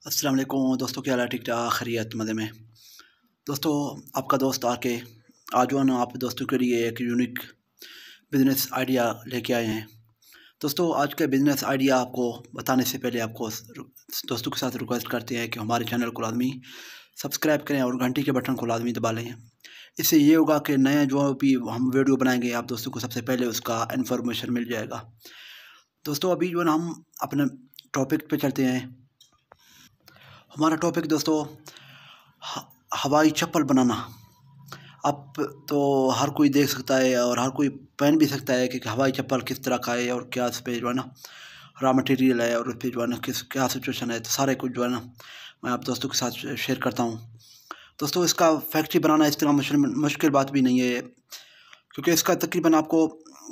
अस्सलाम वालेकुम दोस्तों, क्या हाल है? ठीक ठाक, खैरियत, मज़े में। दोस्तों, आपका दोस्त आके आज जो है ना आप दोस्तों के लिए एक यूनिक बिज़नेस आइडिया लेके आए हैं। दोस्तों, आज का बिज़नेस आइडिया आपको बताने से पहले आपको दोस्तों के साथ रिक्वेस्ट करते हैं कि हमारे चैनल को लाज़मी सब्सक्राइब करें और घंटी के बटन को लाज़मी दबा लें। इससे ये होगा कि नया जो भी हम वीडियो बनाएंगे आप दोस्तों को सबसे पहले उसका इन्फॉर्मेशन मिल जाएगा। दोस्तों, अभी जो है ना हम अपने टॉपिक पे चलते हैं। हमारा टॉपिक दोस्तों हवाई चप्पल बनाना। अब तो हर कोई देख सकता है और हर कोई पहन भी सकता है कि हवाई चप्पल किस तरह का है और क्या इस पर जो है ना रॉ मटेरियल है और उस पर जो है ना किस क्या सिचुएशन है, तो सारे कुछ जो है ना मैं आप दोस्तों के साथ शेयर करता हूँ। दोस्तों, इसका फैक्ट्री बनाना इस तरह मुश्किल बात भी नहीं है, क्योंकि इसका तकरीबन आपको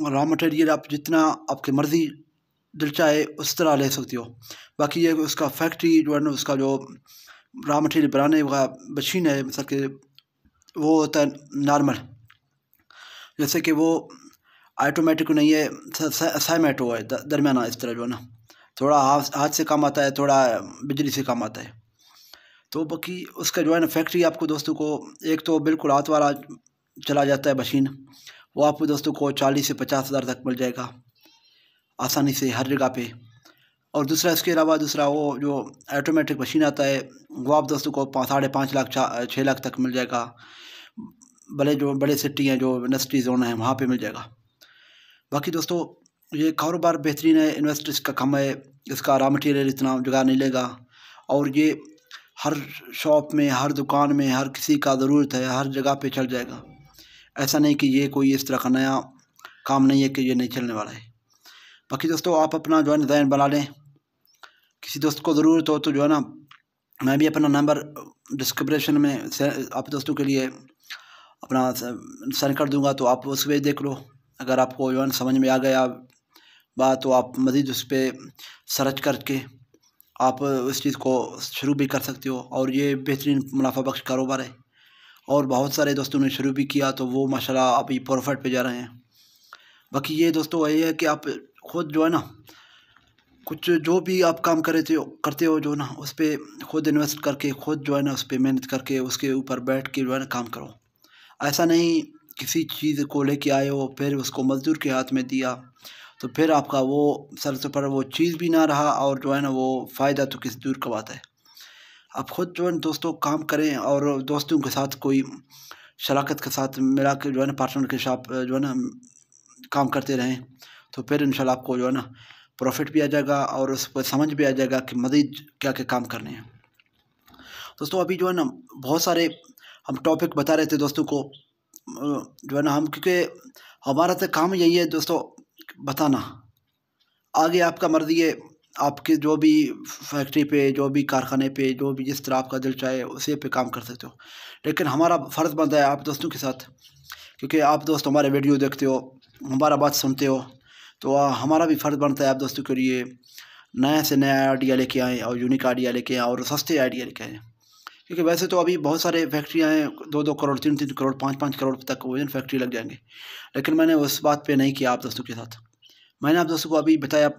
रॉ मटेरियल आप जितना आपकी मर्ज़ी दिल चाहे उस तरह ले सकती हो। बाकी ये उसका फैक्ट्री जो है ना उसका जो रॉ मटेरियल बनाने का मशीन है, मतलब कि वो होता है नॉर्मल, जैसे कि वो ऑटोमेटिक नहीं है, साइमेटो है, दरमियाना इस तरह जो है ना थोड़ा हाथ से काम आता है, थोड़ा बिजली से काम आता है। तो बाकी उसका जो है ना फैक्ट्री आपको दोस्तों को एक तो बिल्कुल हाथ वाला चला जाता है मशीन, वो आपको दोस्तों को 40 से 50 हज़ार तक मिल जाएगा आसानी से हर जगह पे। और दूसरा इसके अलावा दूसरा वो जो ऑटोमेटिक मशीन आता है वो आप दोस्तों को 5.5 लाख 6 लाख तक मिल जाएगा। बड़े सिटी हैं, जो इंडस्ट्री जोन है, वहाँ पे मिल जाएगा। बाकी दोस्तों, ये कारोबार बेहतरीन है, इन्वेस्टर इसका कम है, इसका रॉ मटेरियल इतना जगह नहीं लेगा और ये हर शॉप में, हर दुकान में, हर किसी का ज़रूरत है, हर जगह पे चल जाएगा। ऐसा नहीं कि ये कोई इस तरह का नया काम नहीं है कि ये नहीं चलने वाला है। बाकी दोस्तों, आप अपना जो है डिज़ाइन बना लें, किसी दोस्त को ज़रूरत हो तो जो है ना मैं भी अपना नंबर डिस्क्रिप्शन में से आप दोस्तों के लिए अपना सेंड कर दूंगा, तो आप उस पर देख लो। अगर आपको जो है समझ में आ गया बात तो आप मज़ीद उस पर सर्च करके आप उस चीज़ को शुरू भी कर सकते हो और ये बेहतरीन मुनाफा बख्श कारोबार है। और बहुत सारे दोस्तों ने शुरू भी किया तो वो माशाल्लाह अभी प्रॉफिट पे जा रहे हैं। बाकी ये दोस्तों ये है कि आप खुद जो है ना कुछ जो भी आप काम करते हो जो ना उस पर खुद इन्वेस्ट करके, खुद जो है ना उस पर मेहनत करके उसके ऊपर बैठ के जो है ना काम करो। ऐसा नहीं किसी चीज़ को लेके आए हो फिर उसको मज़दूर के हाथ में दिया तो फिर आपका वो सर से पर वो चीज़ भी ना रहा और जो है ना वो फ़ायदा तो किसी दूर का बात है। आप खुद जो है ना दोस्तों काम करें और दोस्तों के साथ कोई शराकत के साथ मिला के जो है ना पार्टनर के साथ जो है ना काम करते रहें, तो फिर इंशाल्लाह आपको जो है ना प्रॉफिट भी आ जाएगा और उस पर समझ भी आ जाएगा कि मज़ीद क्या क्या काम करने हैं। दोस्तों, अभी जो है ना बहुत सारे हम टॉपिक बता रहे थे दोस्तों को, जो है ना हम, क्योंकि हमारा तो काम यही है दोस्तों बताना। आगे आपका मर्ज़ी है, आपके जो भी फैक्ट्री पे, जो भी कारखाने पे, जो भी जिस तरह आपका दिल चाहे उसी पे काम कर सकते हो, लेकिन हमारा फ़र्ज़ बनता है आप दोस्तों के साथ, क्योंकि आप दोस्त हमारे वीडियो देखते हो, हमारा बात सुनते हो, तो हमारा भी फ़र्ज़ बनता है आप दोस्तों के लिए नया से नया आइडिया लेके आएँ और यूनिक आइडिया लेके आएँ और सस्ते आइडिया लेके आएँ। क्योंकि वैसे तो अभी बहुत सारे फैक्ट्रियाँ हैं, 2-2 करोड़, 3-3 करोड़, 5-5 करोड़ तक वजन फैक्ट्री लग जाएंगे, लेकिन मैंने उस बात पे नहीं किया आप दोस्तों के साथ। मैंने आप दोस्तों को अभी बताया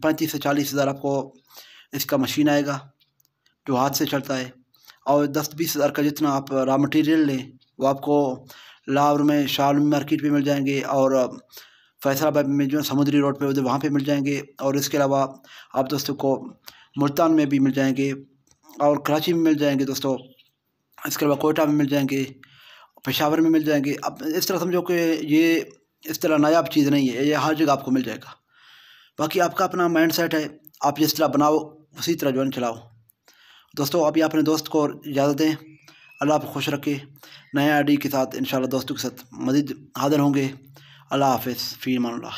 35 से 40 हज़ार आपको इसका मशीन आएगा जो हाथ से चलता है, और 10-20 हज़ार का जितना आप रॉ मटेरियल लें वो आपको लाहौर में, शाल मार्केट में मिल जाएंगे और फैसलाबाद में जो समुद्री रोड पे उधर वहाँ पे मिल जाएंगे, और इसके अलावा आप दोस्तों को मुल्तान में भी मिल जाएंगे और कराची में मिल जाएंगे दोस्तों। इसके अलावा कोयटा में मिल जाएंगे, पेशावर में मिल जाएंगे। अब इस तरह समझो कि ये इस तरह नायाब चीज़ नहीं है, ये हर जगह आपको मिल जाएगा। बाकी आपका अपना माइंड सेट है, आप जिस तरह बनाओ उसी तरह जो है चलाओ। दोस्तों, अभी अपने दोस्त को इजाज़त दें, अल्लाह आपको खुश रखे। नए आईडी के साथ इंशाल्लाह दोस्तों के साथ मज़ीद हाज़िर होंगे। अल्लाह हाफ़िज़, फ़ी अमान अल्लाह।